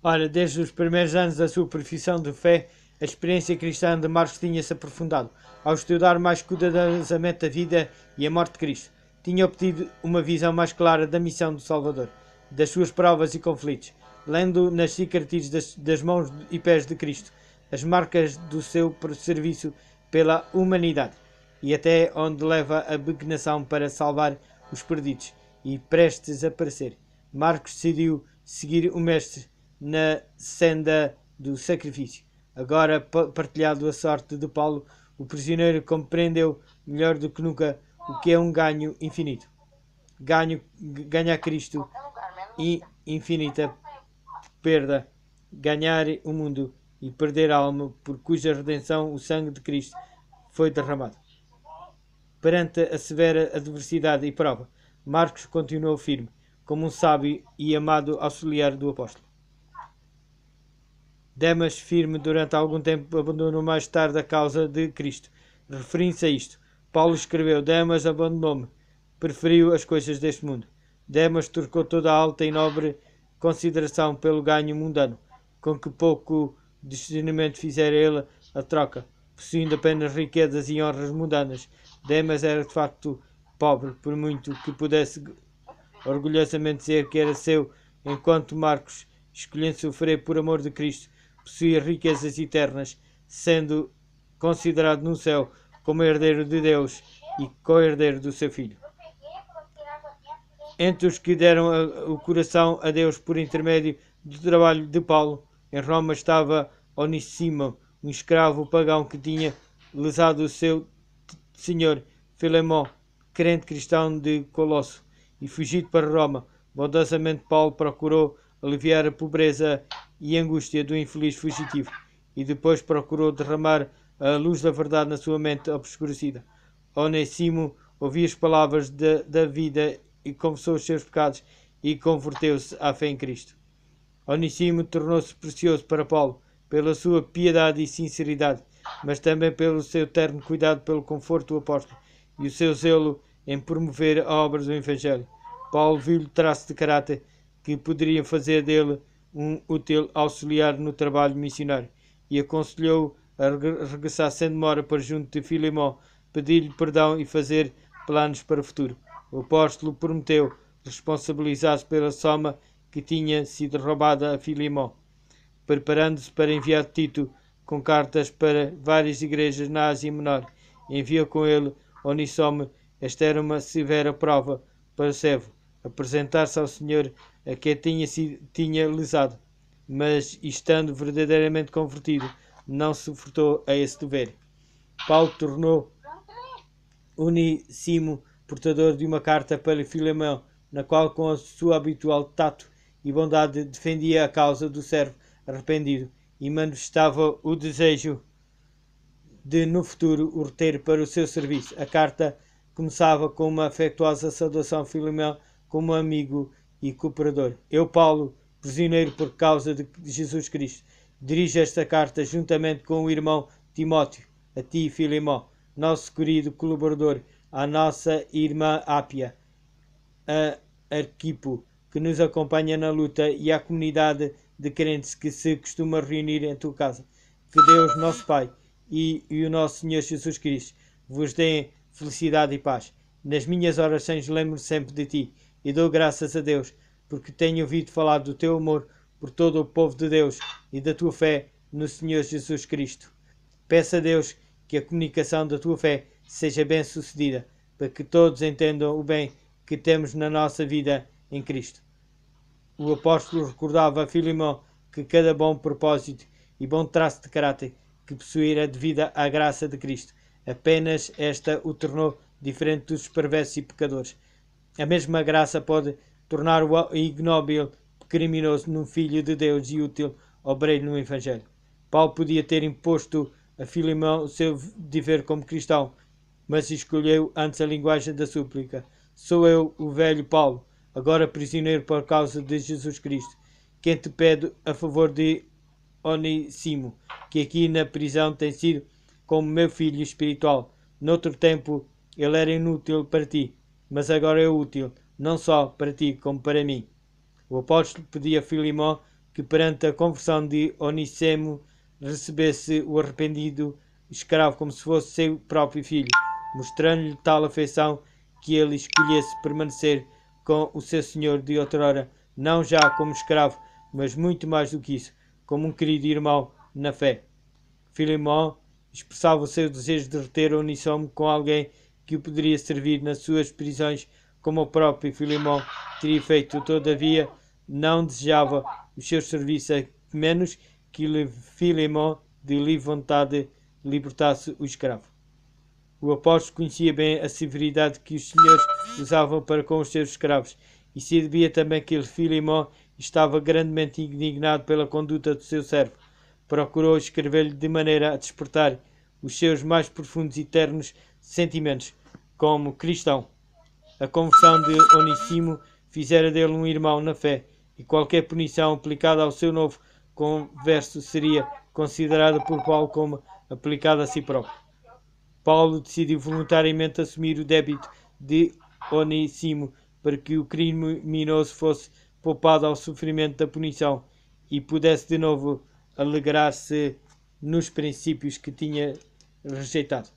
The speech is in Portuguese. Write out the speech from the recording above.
Ora, desde os primeiros anos da sua profissão de fé, a experiência cristã de Marcos tinha-se aprofundado. Ao estudar mais cuidadosamente a vida e a morte de Cristo, tinha obtido uma visão mais clara da missão do Salvador, das suas provas e conflitos. Lendo nas cicatriz das mãos e pés de Cristo as marcas do seu serviço pela humanidade, e até onde leva a abnegação para salvar os perdidos e prestes a perecer, Marcos decidiu seguir o Mestre na senda do sacrifício. Agora partilhado a sorte de Paulo, o prisioneiro compreendeu melhor do que nunca o que é um ganho infinito. Ganhar Cristo e infinita perda, ganhar o mundo e perder a alma, por cuja redenção o sangue de Cristo foi derramado. Perante a severa adversidade e prova, Marcos continuou firme, como um sábio e amado auxiliar do apóstolo. Demas, firme durante algum tempo, abandonou mais tarde a causa de Cristo. Referindo-se a isto, Paulo escreveu: Demas abandonou-me, preferiu as coisas deste mundo. Demas trocou toda a alta e nobre consideração pelo ganho mundano, com que pouco discernimento fizera ele a troca, possuindo apenas riquezas e honras mundanas. Demas era de facto pobre, por muito que pudesse orgulhosamente dizer que era seu, enquanto Marcos, escolhendo sofrer por amor de Cristo, possuía riquezas eternas, sendo considerado no céu como herdeiro de Deus e co-herdeiro do seu Filho. Entre os que deram o coração a Deus por intermédio do trabalho de Paulo, em Roma estava Onissimo, um escravo pagão que tinha lesado o seu senhor Filemão, crente cristão de Colosso, e fugido para Roma. Bondosamente Paulo procurou aliviar a pobreza e angústia do infeliz fugitivo, e depois procurou derramar a luz da verdade na sua mente obscurecida. Onésimo ouviu as palavras da vida e confessou os seus pecados e converteu-se à fé em Cristo. Onésimo tornou-se precioso para Paulo pela sua piedade e sinceridade, mas também pelo seu terno cuidado pelo conforto do apóstolo e o seu zelo em promover a obra do Evangelho. Paulo viu-lhe traço de caráter que poderiam fazer dele um útil auxiliar no trabalho missionário, e aconselhou-o a regressar sem demora para junto de Filemão, pedir-lhe perdão e fazer planos para o futuro. O apóstolo prometeu responsabilizar-se pela soma que tinha sido roubada a Filemão, preparando-se para enviar Tito com cartas para várias igrejas na Ásia Menor. Enviou com ele Onissome. Esta era uma severa prova para o servo, apresentar-se ao Senhor a quem tinha lesado, mas, estando verdadeiramente convertido, não se furtou a esse dever. Paulo tornou Onissimo portador de uma carta para Filemão, na qual, com a sua habitual tato e bondade, defendia a causa do servo arrependido e manifestava o desejo de, no futuro, o reter para o seu serviço. A carta começava com uma afetuosa saudação a Filemão como amigo e cooperador. Eu, Paulo, prisioneiro por causa de Jesus Cristo, dirijo esta carta juntamente com o irmão Timóteo, a ti, Filemão, nosso querido colaborador, à nossa irmã Ápia, a Arquipo, que nos acompanha na luta, e à comunidade de crentes que se costuma reunir em tua casa. Que Deus, nosso Pai, e o nosso Senhor Jesus Cristo vos dêem felicidade e paz. Nas minhas orações lembro sempre de ti e dou graças a Deus, porque tenho ouvido falar do teu amor por todo o povo de Deus e da tua fé no Senhor Jesus Cristo. Peço a Deus que a comunicação da tua fé seja bem sucedida, para que todos entendam o bem que temos na nossa vida em Cristo. O apóstolo recordava a Filemão que cada bom propósito e bom traço de caráter que possuíra devido à graça de Cristo, apenas esta o tornou diferente dos perversos e pecadores. A mesma graça pode tornar o ignóbil criminoso num filho de Deus e útil obreiro no Evangelho. Paulo podia ter imposto a Filemão o seu dever como cristão, mas escolheu antes a linguagem da súplica. Sou eu, o velho Paulo, agora prisioneiro por causa de Jesus Cristo, quem te pede a favor de Onissimo, que aqui na prisão tem sido como meu filho espiritual. Noutro tempo ele era inútil para ti, mas agora é útil, não só para ti como para mim. O apóstolo pedia a Filemão que perante a conversão de Onissimo recebesse o arrependido escravo como se fosse seu próprio filho, mostrando-lhe tal afeição que ele escolhesse permanecer com o seu senhor de outrora, não já como escravo, mas muito mais do que isso, como um querido irmão na fé. Filemão expressava o seu desejo de reter Onissimo com alguém que o poderia servir nas suas prisões, como o próprio Filemão teria feito. Todavia, não desejava os seus serviços, a menos que Filemão de livre vontade libertasse o escravo. O apóstolo conhecia bem a severidade que os senhores usavam para com os seus escravos, e sabia também que Filemão estava grandemente indignado pela conduta do seu servo. Procurou escrever-lhe de maneira a despertar os seus mais profundos e ternos sentimentos como cristão. A conversão de Onissimo fizera dele um irmão na fé, e qualquer punição aplicada ao seu novo converso seria considerada por Paulo como aplicada a si próprio. Paulo decidiu voluntariamente assumir o débito de Onissimo para que o criminoso fosse poupado ao sofrimento da punição e pudesse de novo alegrar-se nos princípios que tinha rejeitado.